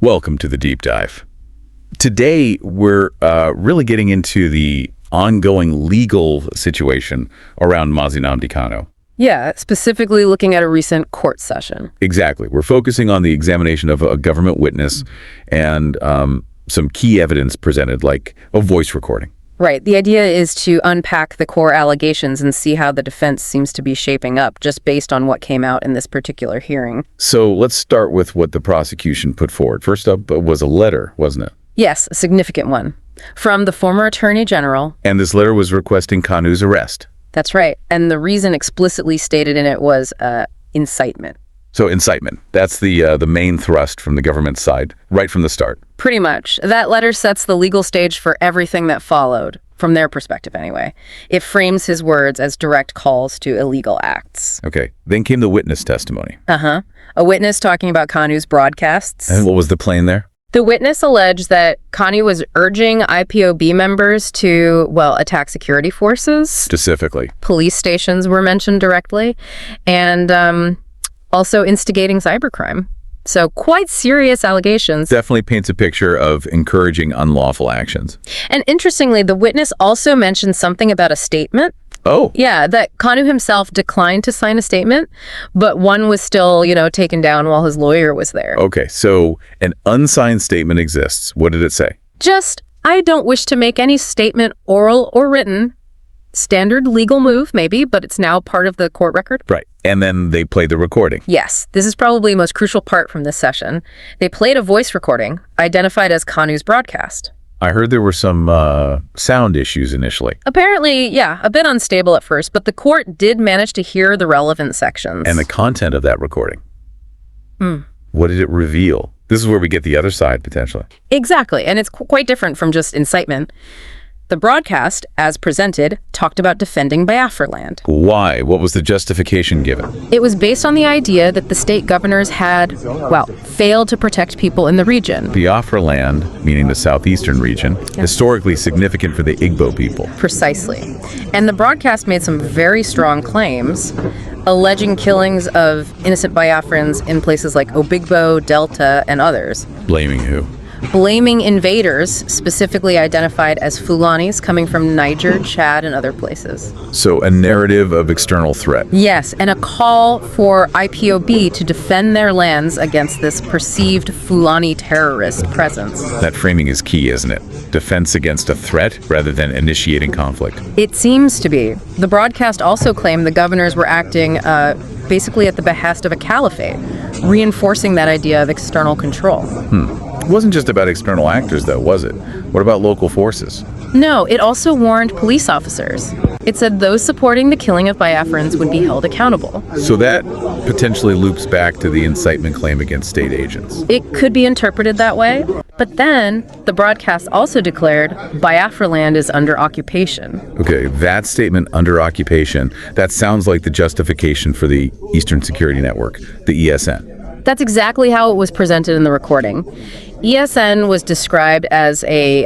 Welcome to the Deep Dive. Today, we're really getting into the ongoing legal situation around Mazi Nnamdi Kanu. Yeah, specifically looking at a recent court session. Exactly. We're focusing on the examination of a government witness and some key evidence presented, like a voice recording. Right. The idea is to unpack the core allegations and see how the defense seems to be shaping up just based on what came out in this particular hearing. So let's start with what the prosecution put forward. First up was a letter, wasn't it? Yes, a significant one. From the former Attorney General. And this letter was requesting Kanu's arrest. That's right. And the reason explicitly stated in it was incitement. So incitement, that's the main thrust from the government side, right from the start. Pretty much. That letter sets the legal stage for everything that followed, from their perspective anyway. It frames his words as direct calls to illegal acts. Okay. Then came the witness testimony. A witness talking about Kanu's broadcasts. And what was the claim there? The witness alleged that Kanu was urging IPOB members to, attack security forces. Specifically. Police stations were mentioned directly. And also instigating cybercrime. So quite serious allegations. Definitely paints a picture of encouraging unlawful actions. And interestingly, the witness also mentioned something about a statement. Oh. Yeah, that Kanu himself declined to sign a statement, but one was still, taken down while his lawyer was there. Okay, so an unsigned statement exists. What did it say? Just, I don't wish to make any statement, oral or written. Standard legal move, maybe, but it's now part of the court record. Right. And then they played the recording. Yes. This is probably the most crucial part from this session. They played a voice recording, identified as Kanu's broadcast. I heard there were some sound issues initially. Apparently, yeah, a bit unstable at first, but the court did manage to hear the relevant sections. And the content of that recording. What did it reveal? This is where we get the other side, potentially. Exactly. And it's quite different from just incitement. The broadcast, as presented, talked about defending Biafra land. Why? What was the justification given? It was based on the idea that the state governors had, failed to protect people in the region. Biafra land, meaning the southeastern region, historically significant for the Igbo people. Precisely. And the broadcast made some very strong claims, alleging killings of innocent Biafrans in places like Obigbo, Delta, and others. Blaming who? Blaming invaders, specifically identified as Fulanis coming from Niger, Chad, and other places. So a narrative of external threat. Yes, and a call for IPOB to defend their lands against this perceived Fulani terrorist presence. That framing is key, isn't it? Defense against a threat rather than initiating conflict. It seems to be. The broadcast also claimed the governors were acting basically at the behest of a caliphate, reinforcing that idea of external control. It wasn't just about external actors, though, was it? What about local forces? No, it also warned police officers. It said those supporting the killing of Biafrans would be held accountable. So that potentially loops back to the incitement claim against state agents. It could be interpreted that way, but then the broadcast also declared Biafra land is under occupation. Okay, that statement, under occupation, that sounds like the justification for the Eastern Security Network, the ESN. That's exactly how it was presented in the recording. ESN was described as a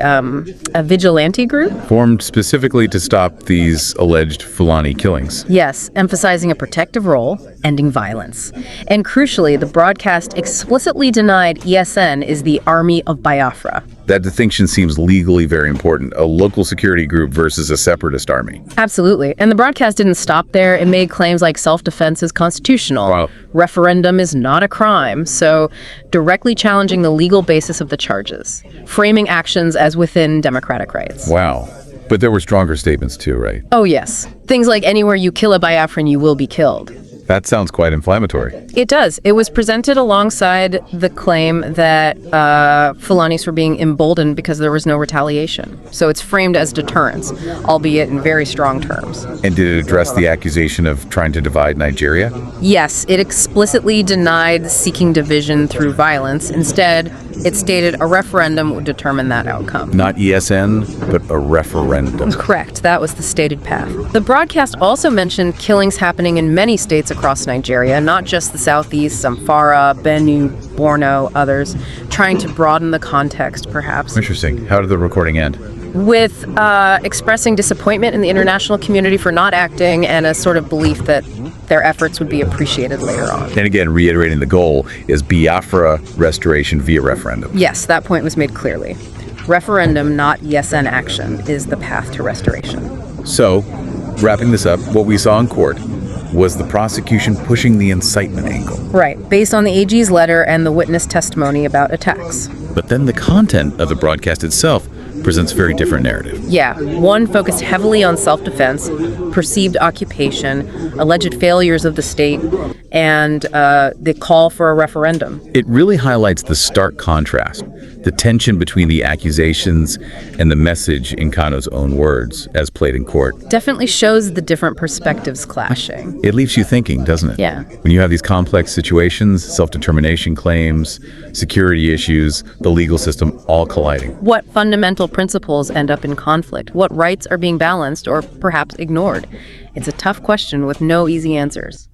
vigilante group. Formed specifically to stop these alleged Fulani killings. Yes, emphasizing a protective role, ending violence. And crucially, the broadcast explicitly denied ESN is the Army of Biafra. That distinction seems legally very important, a local security group versus a separatist army. Absolutely. And the broadcast didn't stop there. It made claims like self-defense is constitutional. Wow. Referendum is not a crime. So directly challenging the legal basis of the charges, framing actions as within democratic rights. Wow. But there were stronger statements too, right? Oh, yes. Things like anywhere you kill a Biafran, you will be killed. That sounds quite inflammatory. It does. It was presented alongside the claim that Fulanis were being emboldened because there was no retaliation. So it's framed as deterrence, albeit in very strong terms. And did it address the accusation of trying to divide Nigeria? Yes, it explicitly denied seeking division through violence. Instead, it stated a referendum would determine that outcome. Not ESN, but a referendum. Correct. That was the stated path. The broadcast also mentioned killings happening in many states across Nigeria, not just the southeast, Zamfara, Benue, Borno, others, trying to broaden the context, perhaps. Interesting. How did the recording end? With expressing disappointment in the international community for not acting and a sort of belief that their efforts would be appreciated later on. And again, reiterating the goal is Biafra restoration via referendum. Yes, that point was made clearly. Referendum, not yes and action, is the path to restoration. So, wrapping this up, what we saw in court was the prosecution pushing the incitement angle. Right, based on the AG's letter and the witness testimony about attacks. But then the content of the broadcast itself presents a very different narrative. Yeah, one focused heavily on self-defense, perceived occupation, alleged failures of the state, and the call for a referendum. It really highlights the stark contrast, the tension between the accusations and the message in Kanu'S own words, as played in court. Definitely shows the different perspectives clashing. It leaves you thinking, doesn't it? Yeah. When you have these complex situations, self-determination claims, security issues, the legal system all colliding. What fundamental principles end up in conflict? What rights are being balanced or perhaps ignored? It's a tough question with no easy answers.